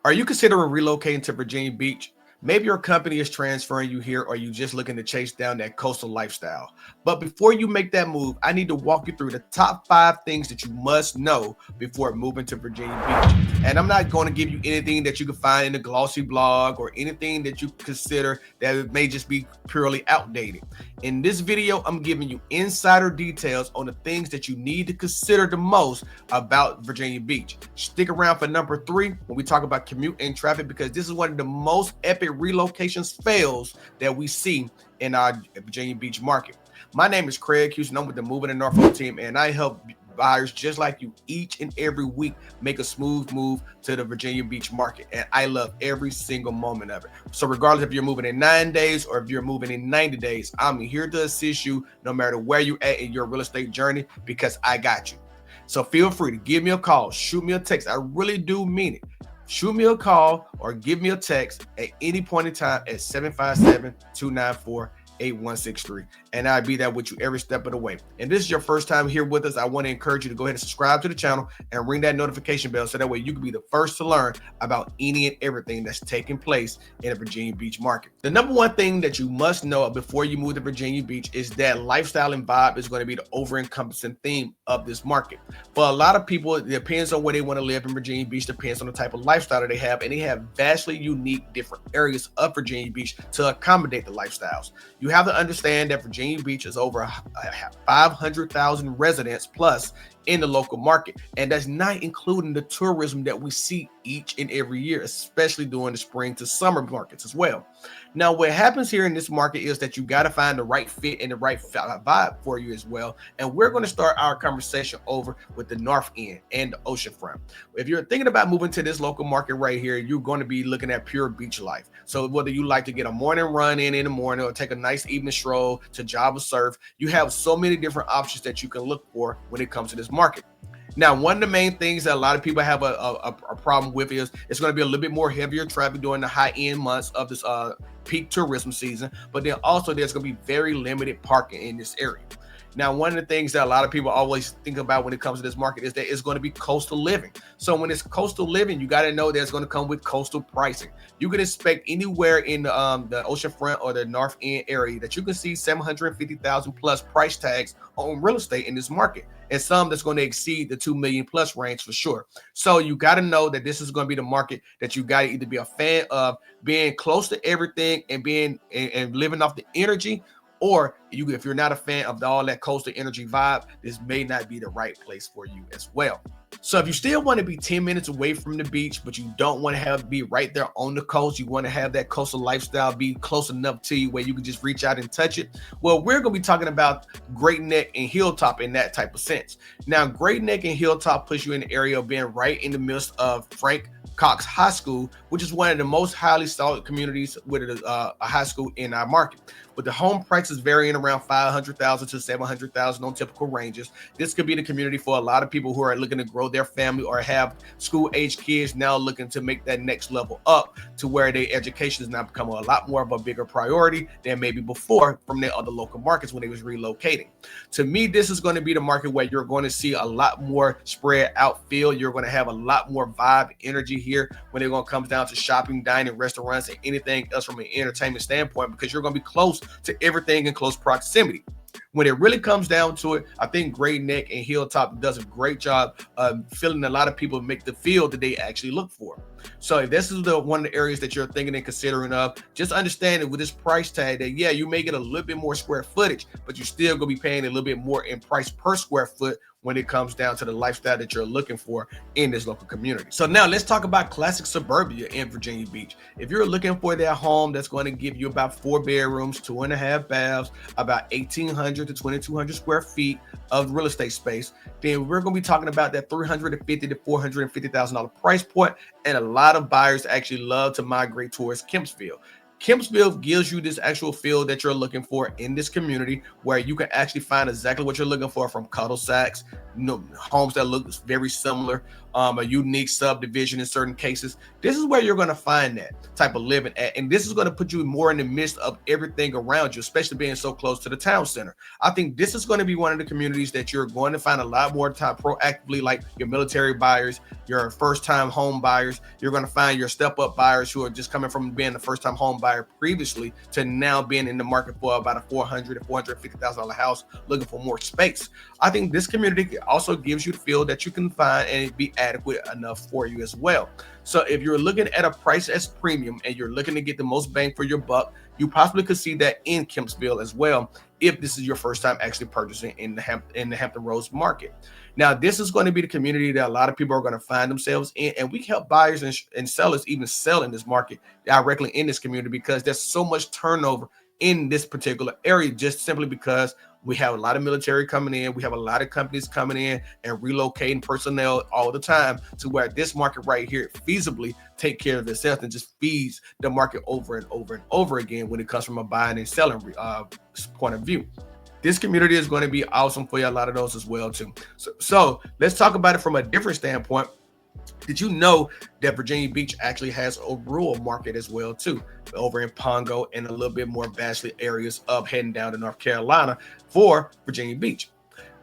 Are you considering relocating to Virginia Beach? Maybe your company is transferring you here, or you just looking to chase down that coastal lifestyle. But before you make that move, I need to walk you through the top 5 things that you must know before moving to Virginia Beach. And I'm not going to give you anything that you can find in a glossy blog or anything that you consider that it may just be purely outdated. In this video, I'm giving you insider details on the things that you need to consider the most about Virginia Beach. Stick around for number 3 when we talk about commute and traffic, because this is one of the most epic relocations fails that we see in our Virginia Beach market. My name is Craig Houston. I'm with the Moving and Norfolk team, and I help buyers just like you each and every week make a smooth move to the Virginia Beach market. And I love every single moment of it. So regardless if you're moving in 9 days or if you're moving in 90 days, I'm here to assist you no matter where you're at in your real estate journey, because I got you. So feel free to give me a call, shoot me a text. I really do mean it. Shoot me a call or give me a text at any point in time at 757-294-8163, and I'll be there with you every step of the way. And this is your first time here with us, I want to encourage you to go ahead and subscribe to the channel and ring that notification bell, so that way you can be the first to learn about any and everything that's taking place in the Virginia Beach market. The number one thing that you must know before you move to Virginia Beach is that lifestyle and vibe is going to be the over-encompassing theme of this market. For a lot of people, it depends on where they want to live in Virginia Beach, depends on the type of lifestyle that they have, and they have vastly unique different areas of Virginia Beach to accommodate the lifestyles. You have to understand that Virginia Beach is over 500,000 residents plus in the local market, and that's not including the tourism that we see each and every year, especially during the spring to summer markets as well. Now, what happens here in this market is that you got to find the right fit and the right vibe for you as well. And we're going to start our conversation over with the North End and the Oceanfront. If you're thinking about moving to this local market right here, you're going to be looking at pure beach life. So whether you like to get a morning run in the morning or take a nice evening stroll to Java surf, you have so many different options that you can look for when it comes to this market. Now, one of the main things that a lot of people have a problem with is it's going to be a little bit more heavier traffic during the high-end months of this peak tourism season, but then also there's going to be very limited parking in this area. Now, one of the things that a lot of people always think about when it comes to this market is that it's going to be coastal living. So when it's coastal living, you got to know that it's going to come with coastal pricing. You can expect anywhere in the Oceanfront or the North End area that you can see 750,000 plus price tags on real estate in this market, and some that's going to exceed the 2 million plus range for sure. So you got to know that this is going to be the market that you got to either be a fan of, being close to everything and being and living off the energy, or if you're not a fan of all that coastal energy vibe, this may not be the right place for you as well. So if you still want to be 10 minutes away from the beach, but you don't want to be right there on the coast, you want to have that coastal lifestyle be close enough to you where you can just reach out and touch it, well, we're going to be talking about Great Neck and Hilltop in that type of sense. Now, Great Neck and Hilltop puts you in the area of being right in the midst of Frank Cox High School, which is one of the most highly sought communities with a high school in our market. With the home prices varying around $500,000 to $700,000 on typical ranges, this could be the community for a lot of people who are looking to grow their family or have school-age kids now looking to make that next level up to where their education has now become a lot more of a bigger priority than maybe before from their other local markets when they was relocating. To me, this is going to be the market where you're going to see a lot more spread out feel. You're going to have a lot more vibe energy here when it going to come down to shopping, dining, restaurants, and anything else from an entertainment standpoint, because you're going to be close to everything in close proximity. When it really comes down to it, I think Great Neck and Hilltop does a great job of filling a lot of people make the feel that they actually look for. So if this is one of the areas that you're thinking and considering of, just understand that with this price tag that, yeah, you may get a little bit more square footage, but you're still going to be paying a little bit more in price per square foot when it comes down to the lifestyle that you're looking for in this local community. So now let's talk about classic suburbia in Virginia Beach. If you're looking for that home that's going to give you about 4 bedrooms, 2.5 baths, about 1,800 to 2,200 square feet of real estate space, then we're going to be talking about that $350,000 to $450,000 price point, and a lot of buyers actually love to migrate towards Kempsville. Kempsville gives you this actual feel that you're looking for in this community, where you can actually find exactly what you're looking for, from cul-de-sacs, homes that look very similar, a unique subdivision in certain cases. This is where you're going to find that type of living at, and this is going to put you more in the midst of everything around you, especially being so close to the town center. I think this is going to be one of the communities that you're going to find a lot more time proactively, like your military buyers, your first-time home buyers. You're going to find your step-up buyers who are just coming from being the first-time home buyer previously to now being in the market for about a $400,000 to $450,000 house, looking for more space. I think this community also gives you the feel that you can find and it be adequate enough for you as well. So if you're looking at a price as premium and you're looking to get the most bang for your buck, you possibly could see that in Kempsville as well, if this is your first time actually purchasing in the Hampton Roads market. Now, this is going to be the community that a lot of people are going to find themselves in, and we help buyers and sellers even sell in this market directly in this community because there's so much turnover in this particular area, just simply because we have a lot of military coming in. We have a lot of companies coming in and relocating personnel all the time, to where this market right here feasibly take care of itself and just feeds the market over and over and over again when it comes from a buying and selling point of view. This community is going to be awesome for you, a lot of those as well too. So let's talk about it from a different standpoint. Did you know that Virginia Beach actually has a rural market as well too, over in Pungo and a little bit more vastly areas up heading down to North Carolina for Virginia Beach?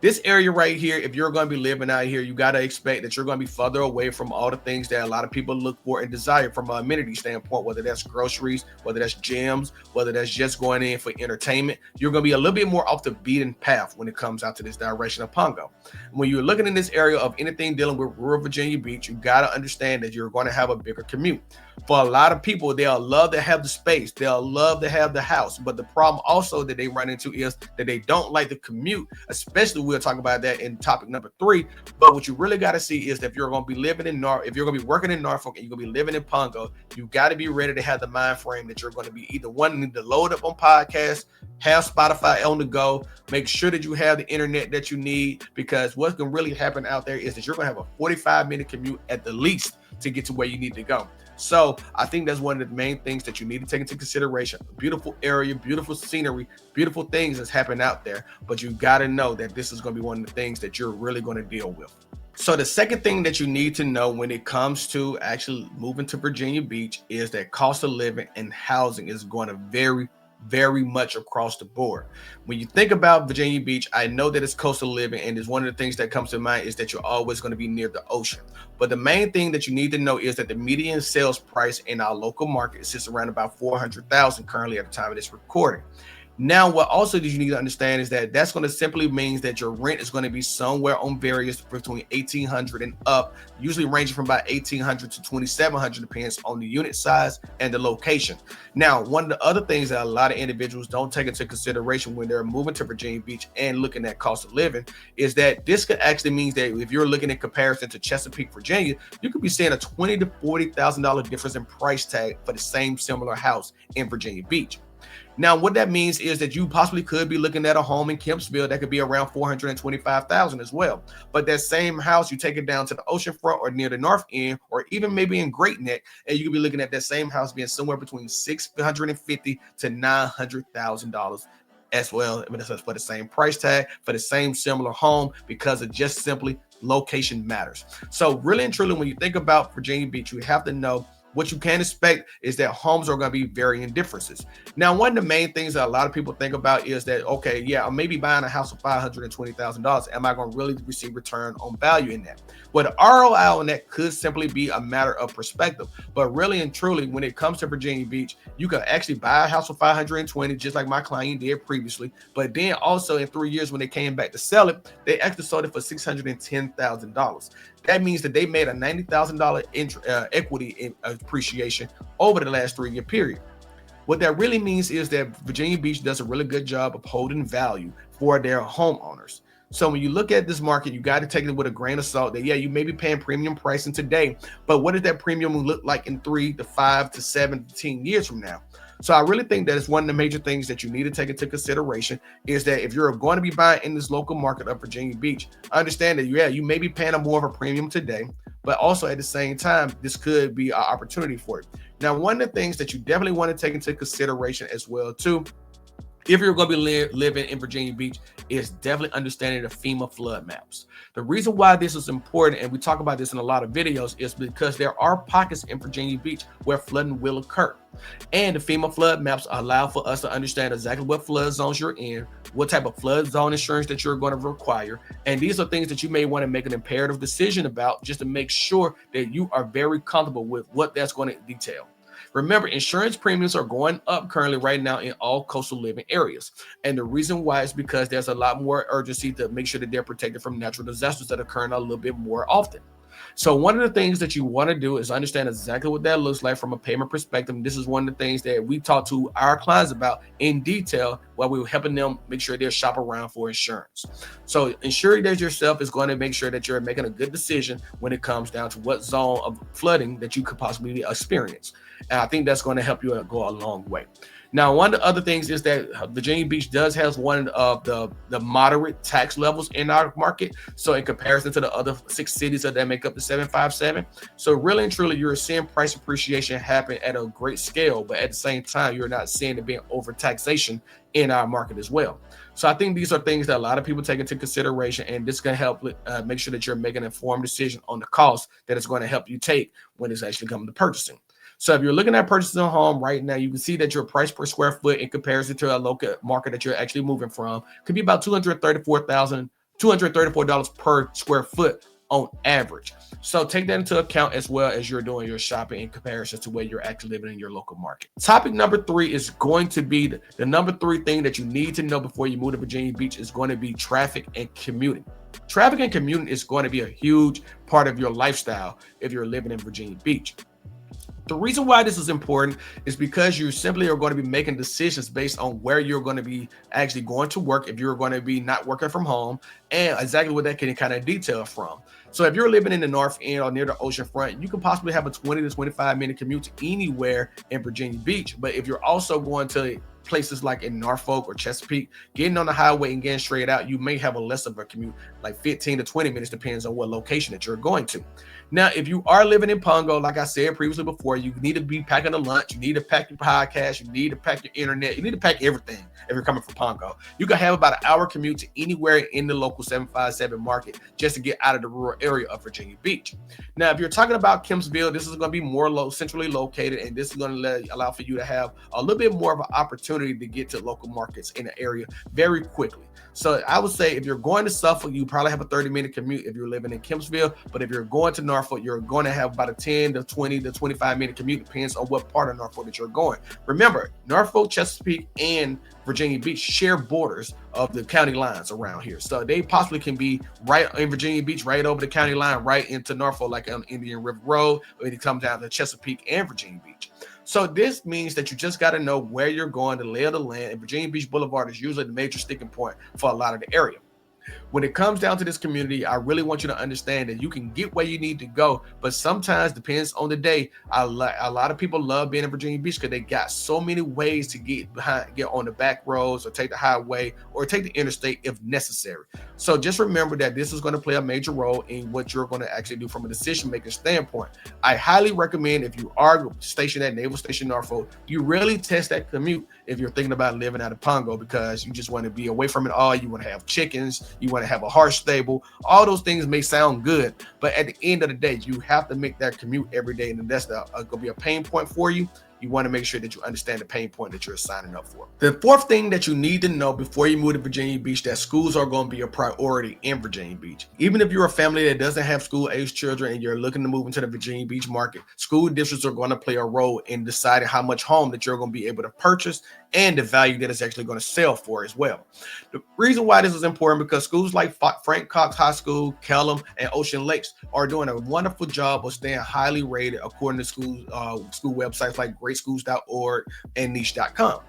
This area right here, if you're going to be living out here, you got to expect that you're going to be further away from all the things that a lot of people look for and desire from an amenity standpoint, whether that's groceries, whether that's gyms, whether that's just going in for entertainment. You're going to be a little bit more off the beaten path when it comes out to this direction of Pungo. When you're looking in this area of anything dealing with rural Virginia Beach, you got to understand that you're going to have a bigger commute. For a lot of people, they'll love to have the space, they'll love to have the house, but the problem also that they run into is that they don't like the commute, especially we'll talk about that in topic number 3. But what you really got to see is that if you're going to be living in if you're going to be working in Norfolk and you're going to be living in Pungo, you got to be ready to have the mind frame that you're going to be either wanting to load up on podcasts, have Spotify on the go, make sure that you have the internet that you need, because what can really happen out there is that you're going to have a 45-minute commute at the least to get to where you need to go. So I think that's one of the main things that you need to take into consideration. Beautiful area, beautiful scenery, beautiful things that's happening out there. But you got to know that this is going to be one of the things that you're really going to deal with. So the second thing that you need to know when it comes to actually moving to Virginia Beach is that cost of living and housing is going to vary very much across the board. When you think about Virginia Beach, I know that it's coastal living, and it's one of the things that comes to mind is that you're always going to be near the ocean. But the main thing that you need to know is that the median sales price in our local market sits around about $400,000 currently at the time of this recording. Now, what also you need to understand is that that's going to simply means that your rent is going to be somewhere on various between $1,800 and up, usually ranging from about $1,800 to $2,700, depends on the unit size and the location. Now, one of the other things that a lot of individuals don't take into consideration when they're moving to Virginia Beach and looking at cost of living is that this could actually mean that if you're looking in comparison to Chesapeake, Virginia, you could be seeing a $20,000 to $40,000 difference in price tag for the same similar house in Virginia Beach. Now, what that means is that you possibly could be looking at a home in Kempsville that could be around $425,000 as well. But that same house, you take it down to the Oceanfront or near the North End, or even maybe in Great Neck, and you could be looking at that same house being somewhere between $650,000 to $900,000 as well. I mean, that's for the same price tag, for the same similar home, because it just simply location matters. So really and truly, when you think about Virginia Beach, you have to know what you can expect is that homes are going to be varying differences. Now, one of the main things that a lot of people think about is that, okay, yeah, I'm maybe buying a house for $520,000. Am I going to really receive return on value in that? Well, the ROI on that could simply be a matter of perspective. But really and truly, when it comes to Virginia Beach, you can actually buy a house for $520,000, just like my client did previously. But then also in 3 years, when they came back to sell it, they actually sold it for $610,000. That means that they made a $90,000 equity appreciation over the last 3-year period. What that really means is that Virginia Beach does a really good job of holding value for their homeowners. So when you look at this market, you got to take it with a grain of salt that, yeah, you may be paying premium pricing today, but what does that premium look like in 3 to 5 to 7 to 10 years from now? So I really think that it's one of the major things that you need to take into consideration is that if you're going to be buying in this local market of Virginia Beach, understand that, yeah, you may be paying a more of a premium today, but also at the same time, this could be an opportunity for it. Now, one of the things that you definitely want to take into consideration as well, too, if you're going to be living in Virginia Beach, is definitely understanding the FEMA flood maps. The reason why this is important, and we talk about this in a lot of videos, is because there are pockets in Virginia Beach where flooding will occur. And the FEMA flood maps allow for us to understand exactly what flood zones you're in, what type of flood zone insurance that you're going to require. And these are things that you may want to make an imperative decision about, just to make sure that you are very comfortable with what that's going to detail. Remember, insurance premiums are going up currently right now in all coastal living areas. And the reason why is because there's a lot more urgency to make sure that they're protected from natural disasters that occur a little bit more often. So one of the things that you want to do is understand exactly what that looks like from a payment perspective. And this is one of the things that we talk to our clients about in detail while we're helping them make sure they shop around for insurance. So ensuring that yourself is going to make sure that you're making a good decision when it comes down to what zone of flooding that you could possibly experience. And I think that's going to help you go a long way. Now, one of the other things is that Virginia Beach does have one of the moderate tax levels in our market. So in comparison to the other 6 cities that make up the 757. So really and truly, you're seeing price appreciation happen at a great scale. But at the same time, you're not seeing it being overtaxation in our market as well. So I think these are things that a lot of people take into consideration, and this can help make sure that you're making an informed decision on the cost that it's going to help you take when it's actually coming to purchasing. So if you're looking at purchasing a home right now, you can see that your price per square foot in comparison to a local market that you're actually moving from could be about $234 per square foot on average. So take that into account as well as you're doing your shopping in comparison to where you're actually living in your local market. Topic number 3 is going to be the number 3 thing that you need to know before you move to Virginia Beach is going to be traffic and commuting. Traffic and commuting is going to be a huge part of your lifestyle if you're living in Virginia Beach. The reason why this is important is because you simply are going to be making decisions based on where you're going to be actually going to work, if you're going to be not working from home, and exactly what that can kind of detail from. So if you're living in the North End or near the oceanfront, you can possibly have a 20 to 25 minute commute to anywhere in Virginia Beach. But if you're also going to places like in Norfolk or Chesapeake, getting on the highway and getting straight out, you may have a less of a commute, like 15 to 20 minutes, depends on what location that you're going to. Now, if you are living in Pungo, like I said previously before, you need to be packing a lunch, you need to pack your podcast, you need to pack your internet, you need to pack everything if you're coming from Pungo. You can have about an hour commute to anywhere in the local 757 market just to get out of the rural area of Virginia Beach. Now, if you're talking about Kempsville, this is going to be more centrally located, and this is going to allow for you to have a little bit more of an opportunity to get to local markets in the area very quickly. So I would say if you're going to Suffolk, you probably have a 30-minute commute if you're living in Kempsville. But if you're going to Norfolk, you're going to have about a 10 to 20 to 25-minute commute, depends on what part of Norfolk that you're going. Remember, Norfolk, Chesapeake, and Virginia Beach share borders of the county lines around here. So they possibly can be right in Virginia Beach, right over the county line, right into Norfolk, like on Indian River Road, or it comes down to Chesapeake and Virginia Beach. So this means that you just got to know where you're going, the lay of the land, and Virginia Beach Boulevard is usually the major sticking point for a lot of the area. When it comes down to this community, I really want you to understand that you can get where you need to go, but sometimes depends on the day. A lot of people love being in Virginia Beach because they got so many ways to get on the back roads or take the highway or take the interstate if necessary. So just remember that this is going to play a major role in what you're going to actually do from a decision-making standpoint. I highly recommend, if you are stationed at Naval Station Norfolk, you really test that commute if you're thinking about living out of Pungo, because you just want to be away from it all. You want to have chickens, you want to have a horse stable. All those things may sound good, but at the end of the day, you have to make that commute every day, and that's going to be a pain point for you. You want to make sure that you understand the pain point that you're signing up for. The fourth thing that you need to know before you move to Virginia Beach, that schools are going to be a priority in Virginia Beach. Even if you're a family that doesn't have school-age children and you're looking to move into the Virginia Beach market, school districts are going to play a role in deciding how much home that you're going to be able to purchase and the value that it's actually going to sell for as well. The reason why this is important, because schools like Frank Cox High School, Kellam, and Ocean Lakes are doing a wonderful job of staying highly rated according to school websites like greatschools.org and niche.com.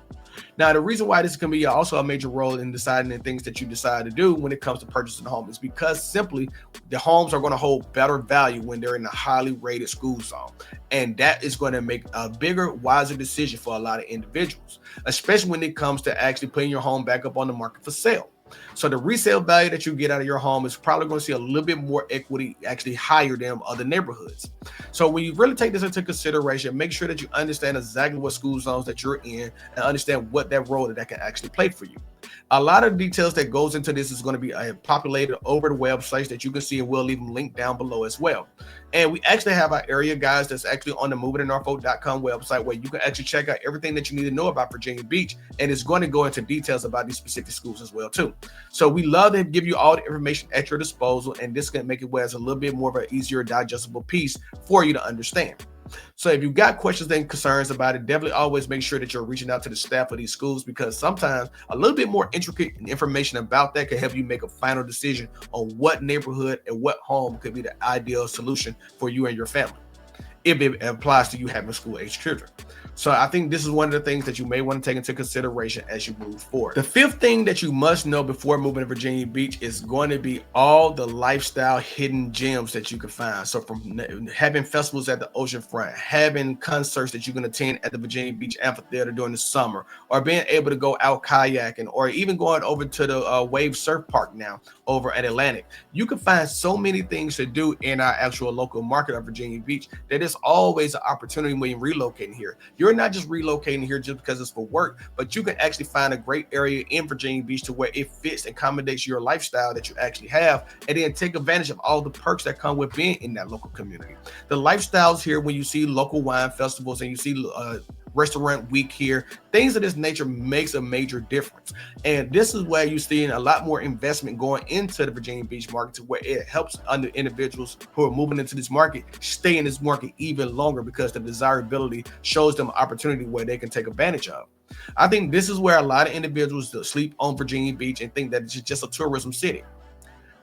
Now, the reason why this can be also a major role in deciding the things that you decide to do when it comes to purchasing a home is because simply the homes are going to hold better value when they're in a highly rated school zone. And that is going to make a bigger, wiser decision for a lot of individuals, especially when it comes to actually putting your home back up on the market for sale. So the resale value that you get out of your home is probably going to see a little bit more equity, actually higher than other neighborhoods. So when you really take this into consideration, make sure that you understand exactly what school zones that you're in and understand what that role that can actually play for you. A lot of details that goes into this is going to be populated over the websites that you can see, and we'll leave them linked down below as well. And we actually have our area guides that's actually on the movingtonorfolk.com website, where you can actually check out everything that you need to know about Virginia Beach, and it's going to go into details about these specific schools as well too. So we love to give you all the information at your disposal, and this can make it where it's a little bit more of an easier digestible piece for you to understand. So if you've got questions and concerns about it, definitely always make sure that you're reaching out to the staff of these schools, because sometimes a little bit more intricate information about that can help you make a final decision on what neighborhood and what home could be the ideal solution for you and your family, if it applies to you having school-age children. So I think this is one of the things that you may want to take into consideration as you move forward. The fifth thing that you must know before moving to Virginia Beach is going to be all the lifestyle hidden gems that you can find. So from having festivals at the Oceanfront, having concerts that you can attend at the Virginia Beach Amphitheater during the summer, or being able to go out kayaking, or even going over to the Wave Surf Park now over at Atlantic. You can find so many things to do in our actual local market of Virginia Beach that is always an opportunity when you're relocating here. You're not just relocating here just because it's for work, but you can actually find a great area in Virginia Beach to where it fits and accommodates your lifestyle that you actually have, and then take advantage of all the perks that come with being in that local community. The lifestyles here, when you see local wine festivals and you see restaurant week here, things of this nature makes a major difference. And this is where you're seeing a lot more investment going into the Virginia Beach market, to where it helps other individuals who are moving into this market stay in this market even longer, because the desirability shows them an opportunity where they can take advantage of. I think this is where a lot of individuals sleep on Virginia Beach and think that it's just a tourism city.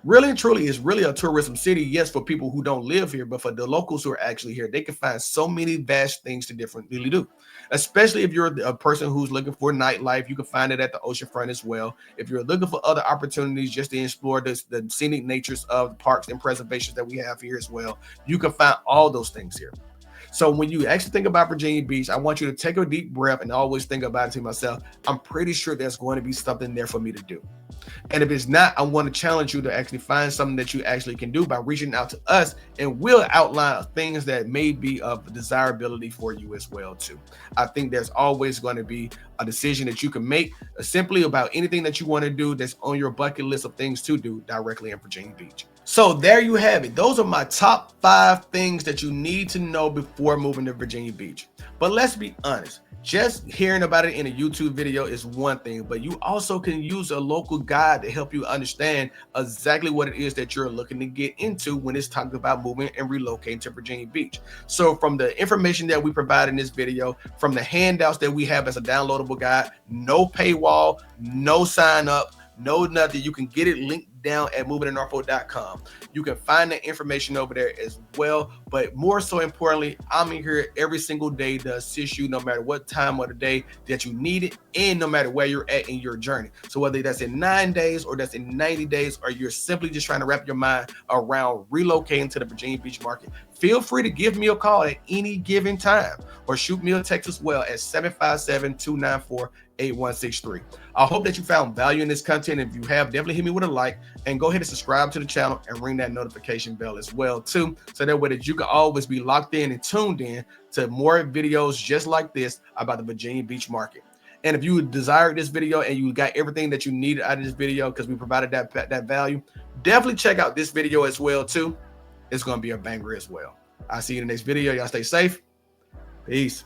Really and truly, it's really a tourism city, yes, for people who don't live here, but for the locals who are actually here, they can find so many vast things to differently do. Especially if you're a person who's looking for nightlife, you can find it at the oceanfront as well. If you're looking for other opportunities just to explore the scenic natures of the parks and preservations that we have here as well, you can find all those things here. So when you actually think about Virginia Beach, I want you to take a deep breath and always think about it to myself, I'm pretty sure there's going to be something there for me to do. And if it's not, I want to challenge you to actually find something that you actually can do by reaching out to us, and we'll outline things that may be of desirability for you as well too. I think there's always going to be a decision that you can make simply about anything that you want to do that's on your bucket list of things to do directly in Virginia Beach. So there you have it. Those are my top 5 things that you need to know before moving to Virginia Beach. But let's be honest, just hearing about it in a YouTube video is one thing, but you also can use a local guide to help you understand exactly what it is that you're looking to get into when it's talking about moving and relocating to Virginia Beach. So from the information that we provide in this video, from the handouts that we have as a downloadable guide, no paywall, no sign up, no nothing, you can get it linked down at movingtonorfolk.com. You can find that information over there as well. But more so importantly, I'm in here every single day to assist you, no matter what time of the day that you need it, and no matter where you're at in your journey. So whether that's in 9 days or that's in 90 days, or you're simply just trying to wrap your mind around relocating to the Virginia Beach market, feel free to give me a call at any given time, or shoot me a text as well at 757-294-8163. I hope that you found value in this content. If you have, definitely hit me with a like, and go ahead and subscribe to the channel and ring that notification bell as well too, so that way that you can always be locked in and tuned in to more videos just like this about the Virginia Beach market. And if you desired this video and you got everything that you needed out of this video because we provided that value, definitely check out this video as well too. It's going to be a banger as well. I'll see you in the next video. Y'all stay safe. Peace.